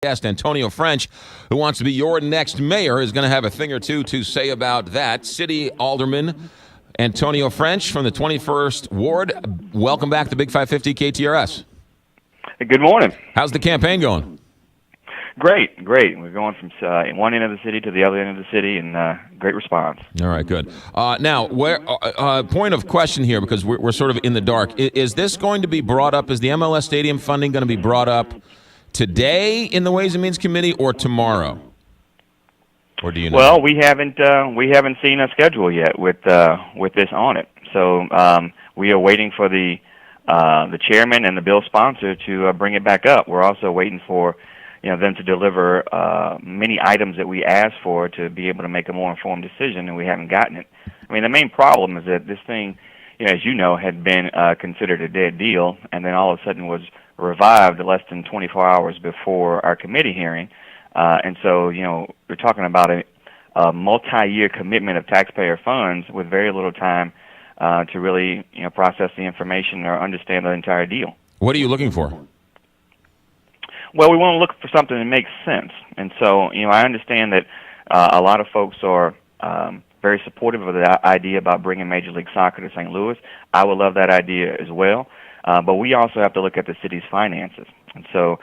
Guest Antonio French, who wants to be your next mayor, is going to have a thing or two to say about that. City Alderman Antonio French from the 21st Ward. Welcome back to Big 550 KTRS. Good morning. How's the campaign going? Great. We're going from one end of the city to the other end of the city, and great response. All right, good. Now, point of question here, because we're sort of in the dark. Is this going to be brought up? Is the MLS Stadium funding going to be brought up today in the Ways and Means Committee or tomorrow? Or do you know? Well, we haven't seen a schedule yet with this on it. So we are waiting for the chairman and the bill sponsor to bring it back up. We're also waiting for them to deliver many items that we asked for to be able to make a more informed decision, and we haven't gotten it. I mean, the main problem is that this thing, as you know, had been considered a dead deal, and then all of a sudden was revived less than 24 hours before our committee hearing. And so, we're talking about a multi-year commitment of taxpayer funds with very little time to really, process the information or understand the entire deal. What are you looking for? Well, we want to look for something that makes sense. And so, I understand that a lot of folks are very supportive of the idea about bringing Major League Soccer to St. Louis. I would love that idea as well. But we also have to look at the city's finances. And so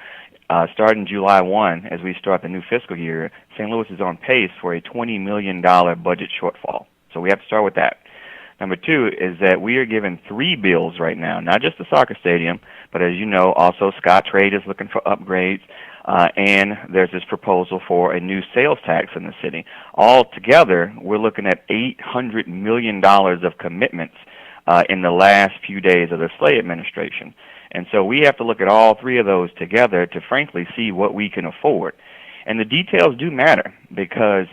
starting July 1, as we start the new fiscal year, St. Louis is on pace for a $20 million budget shortfall. So we have to start with that. Number two is that we are given three bills right now, not just the soccer stadium, but as you know, also Scottrade is looking for upgrades, and there's this proposal for a new sales tax in the city. All together, we're looking at $800 million of commitments in the last few days of the Slay administration. And so we have to look at all three of those together to frankly see what we can afford. And the details do matter because,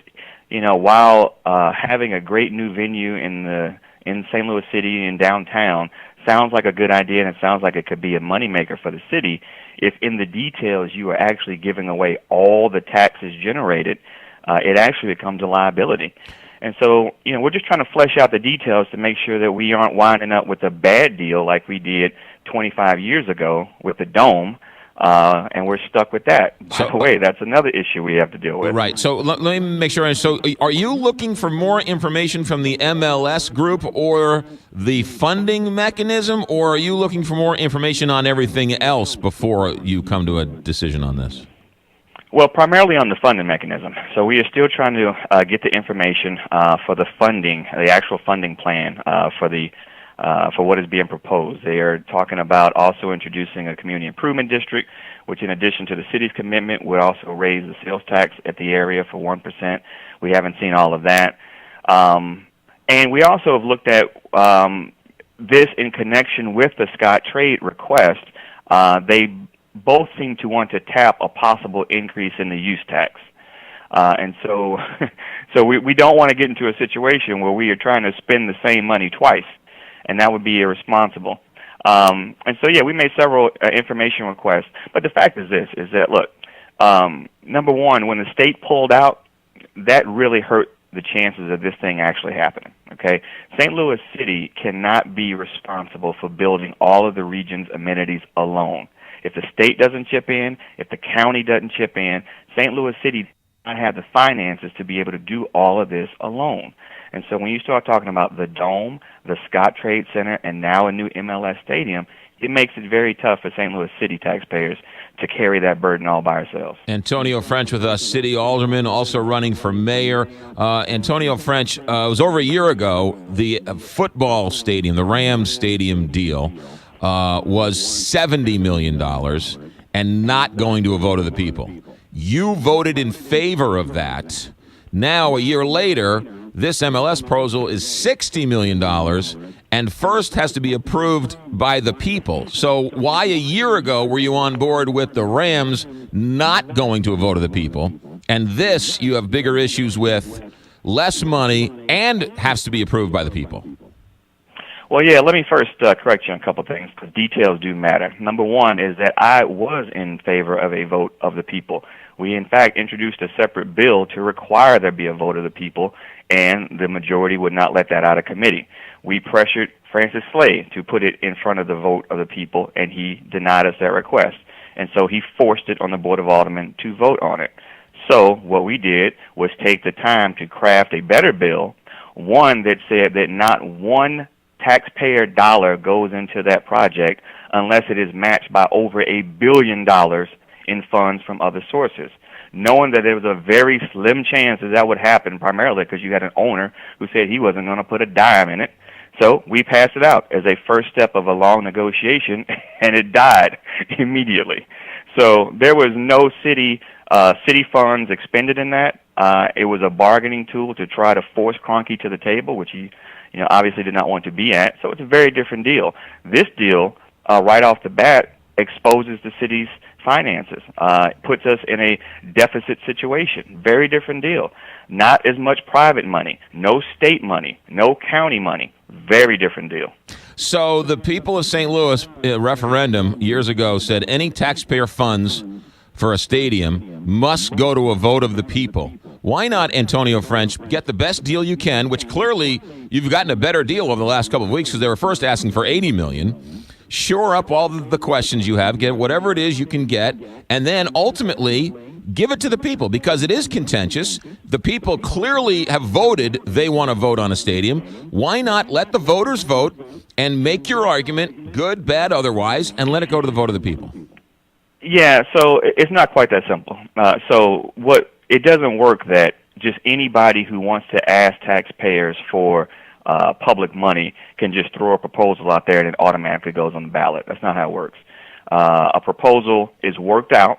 while having a great new venue in St. Louis City in downtown sounds like a good idea and it sounds like it could be a moneymaker for the city, if in the details you are actually giving away all the taxes generated, it actually becomes a liability. And so, we're just trying to flesh out the details to make sure that we aren't winding up with a bad deal like we did 25 years ago with the Dome, and we're stuck with that. By the way, that's another issue we have to deal with. Right. So let me make sure. So are you looking for more information from the MLS group or the funding mechanism, or are you looking for more information on everything else before you come to a decision on this? Well, primarily on the funding mechanism. So we are still trying to get the information for the funding, the actual funding plan for what is being proposed. They are talking about also introducing a community improvement district, which in addition to the city's commitment would also raise the sales tax at the area for 1%. We haven't seen all of that. And we also have looked at this in connection with the Scottrade request. They both seem to want to tap a possible increase in the use tax. And so we don't want to get into a situation where we are trying to spend the same money twice, and that would be irresponsible. And so, we made several information requests. But the fact is this, is that, look, number one, when the state pulled out, that really hurt the chances of this thing actually happening, okay? St. Louis City cannot be responsible for building all of the region's amenities alone. If the state doesn't chip in, if the county doesn't chip in, St. Louis City does not have the finances to be able to do all of this alone. And so when you start talking about the Dome, the Scottrade Center, and now a new MLS stadium, it makes it very tough for St. Louis City taxpayers to carry that burden all by ourselves. Antonio French with us, City Alderman, also running for mayor. Antonio French, it was over a year ago, the football stadium, the Rams stadium deal, was $70 million and not going to a vote of the people. You voted in favor of that. Now, a year later, this MLS proposal is $60 million and first has to be approved by the people. So why a year ago were you on board with the Rams not going to a vote of the people, and this you have bigger issues with, less money, and has to be approved by the people? Well, let me first correct you on a couple of things, because details do matter. Number one is that I was in favor of a vote of the people. We, in fact, introduced a separate bill to require there be a vote of the people, and the majority would not let that out of committee. We pressured Francis Slay to put it in front of the vote of the people, and he denied us that request. and so he forced it on the Board of Aldermen to vote on it. So what we did was take the time to craft a better bill, one that said that not one taxpayer dollar goes into that project unless it is matched by over $1 billion in funds from other sources, knowing that there was a very slim chance that would happen, primarily because you had an owner who said he wasn't going to put a dime in it. So we passed it out as a first step of a long negotiation, and it died immediately. So there was no city funds expended in that. It was a bargaining tool to try to force Kroenke to the table, which he obviously did not want to be at. So it's a very different deal. This deal, right off the bat, exposes the city's finances, puts us in a deficit situation. Very different deal. Not as much private money, no state money, no county money. Very different deal. So the people of St. Louis referendum years ago said any taxpayer funds for a stadium must go to a vote of the people. Why not, Antonio French, get the best deal you can, which clearly you've gotten a better deal over the last couple of weeks because they were first asking for $80 million. Shore up all the questions you have, get whatever it is you can get, and then ultimately give it to the people because it is contentious. The people clearly have voted they want to vote on a stadium. Why not let the voters vote and make your argument, good, bad, otherwise, and let it go to the vote of the people? Yeah, so it's not quite that simple. It doesn't work that just anybody who wants to ask taxpayers for public money can just throw a proposal out there and it automatically goes on the ballot. That's not how it works. A proposal is worked out.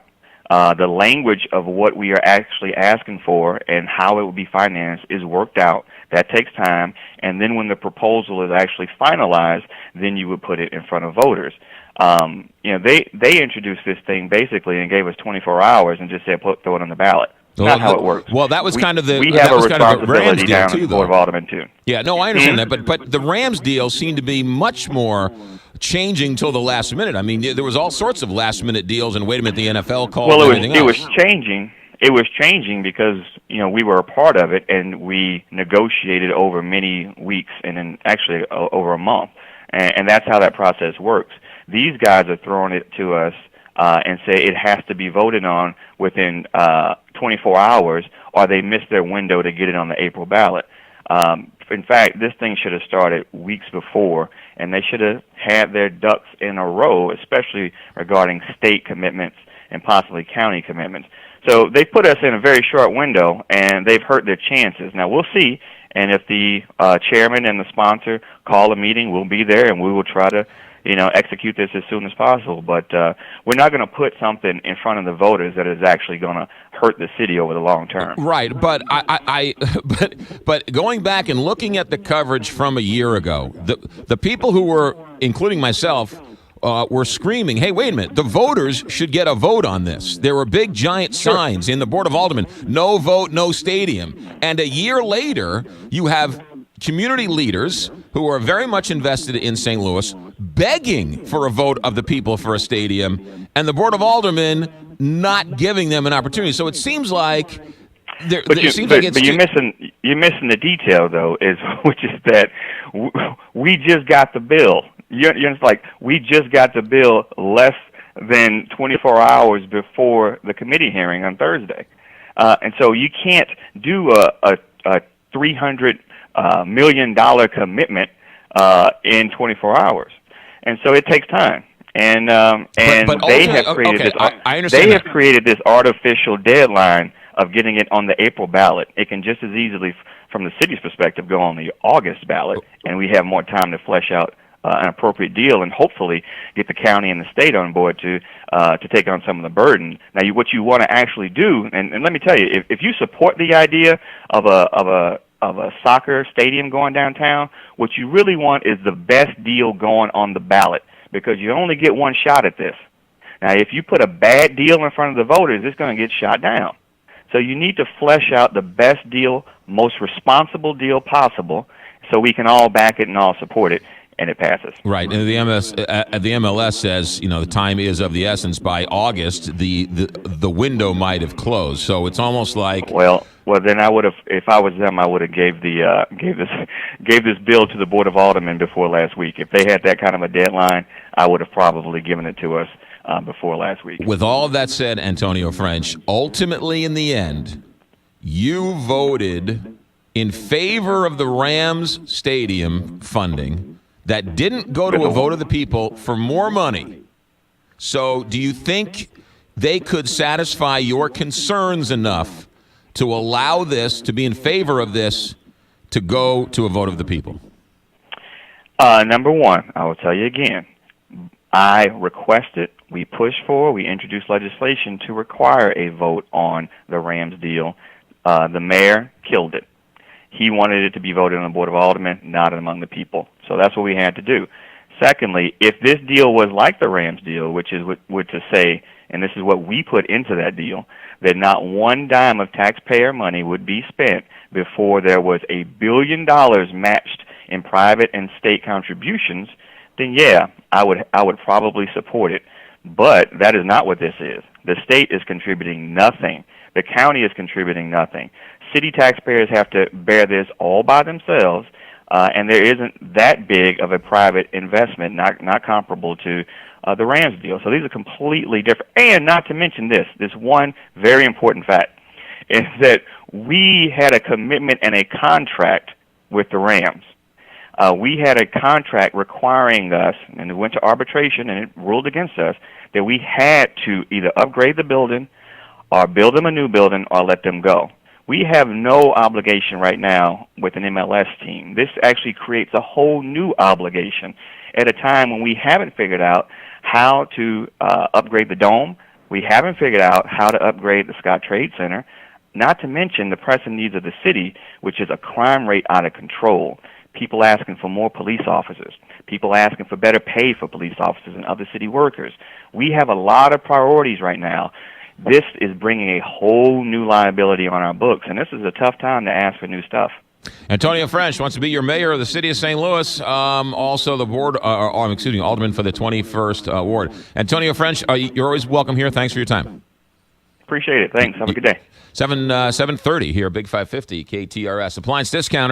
The language of what we are actually asking for and how it will be financed is worked out. That takes time. And then when the proposal is actually finalized, then you would put it in front of voters. They introduced this thing basically and gave us 24 hours and just said throw it on the ballot. Not how it works. Well, that was kind of the we have a responsibility down at the Board of Aldermen too. Yeah, no, I understand that, but the Rams deal seemed to be much more changing till the last minute. I mean, there was all sorts of last minute deals, and wait a minute, the NFL called. Well, it was changing. It was changing because we were a part of it, and we negotiated over many weeks, and then actually over a month, and that's how that process works. These guys are throwing it to us and say it has to be voted on within 24 hours, or they missed their window to get it on the April ballot. In fact, this thing should have started weeks before, and they should have had their ducks in a row, especially regarding state commitments and possibly county commitments. So they put us in a very short window, and they've hurt their chances. Now, we'll see, and if the chairman and the sponsor call a meeting, we'll be there, and we will try to execute this as soon as possible. But we're not going to put something in front of the voters that is actually going to hurt the city over the long term. Right, but but going back and looking at the coverage from a year ago, the people who were, including myself, were screaming, hey, wait a minute, the voters should get a vote on this. There were big, giant signs in the Board of Aldermen, no vote, no stadium. And a year later, you have community leaders who are very much invested in St. Louis begging for a vote of the people for a stadium, and the Board of Aldermen not giving them an opportunity. So it seems like you're missing the detail, though, which is that we just got the bill. We just got the bill less than 24 hours before the committee hearing on Thursday, and so you can't do a $300 million commitment in 24 hours, and so it takes time. And they have created they have created this artificial deadline of getting it on the April ballot. It can just as easily, from the city's perspective, go on the August ballot, and we have more time to flesh out an appropriate deal and hopefully get the county and the state on board to take on some of the burden. Now, what you want to actually do, and let me tell you, if you support the idea of a soccer stadium going downtown, what you really want is the best deal going on the ballot, because you only get one shot at this. Now, if you put a bad deal in front of the voters, it's going to get shot down. So you need to flesh out the best deal, most responsible deal possible, so we can all back it and all support it, and it passes. Right, and the MLS says, the time is of the essence. By August, the window might have closed. So it's almost like well, then I would have, if I was them, I would have gave this bill to the Board of Aldermen before last week. If they had that kind of a deadline, I would have probably given it to us before last week. With all of that said, Antonio French, ultimately in the end, you voted in favor of the Rams stadium funding that didn't go to a vote of the people for more money. So do you think they could satisfy your concerns enough to allow this, to be in favor of this, to go to a vote of the people? Number one, I will tell you again, I requested, we pushed for, we introduced legislation to require a vote on the Rams deal. The mayor killed it. He wanted it to be voted on the Board of Aldermen, not among the people. So that's what we had to do. Secondly, if this deal was like the Rams deal, which is what to say, and this is what we put into that deal, that not one dime of taxpayer money would be spent before there was $1 billion matched in private and state contributions, then yeah, I would probably support it. But that is not what this is. The state is contributing nothing. The county is contributing nothing. City taxpayers have to bear this all by themselves, and there isn't that big of a private investment, not comparable to the Rams deal. So these are completely different. And not to mention this one very important fact, is that we had a commitment and a contract with the Rams. We had a contract requiring us, and it went to arbitration and it ruled against us, that we had to either upgrade the building or build them a new building or let them go. We have no obligation right now with an MLS team. This actually creates a whole new obligation at a time when we haven't figured out how to upgrade the Dome. We haven't figured out how to upgrade the Scott Trade Center, not to mention the pressing needs of the city, which is a crime rate out of control. People asking for more police officers. People asking for better pay for police officers and other city workers. We have a lot of priorities right now. This is bringing a whole new liability on our books, and this is a tough time to ask for new stuff. Antonio French wants to be your mayor of the city of St. Louis, also the board, alderman for the 21st ward. Antonio French, you're always welcome here. Thanks for your time. Appreciate it. Thanks. Have a good day. 7:30 here, Big 550 KTRS. Appliance Discounters.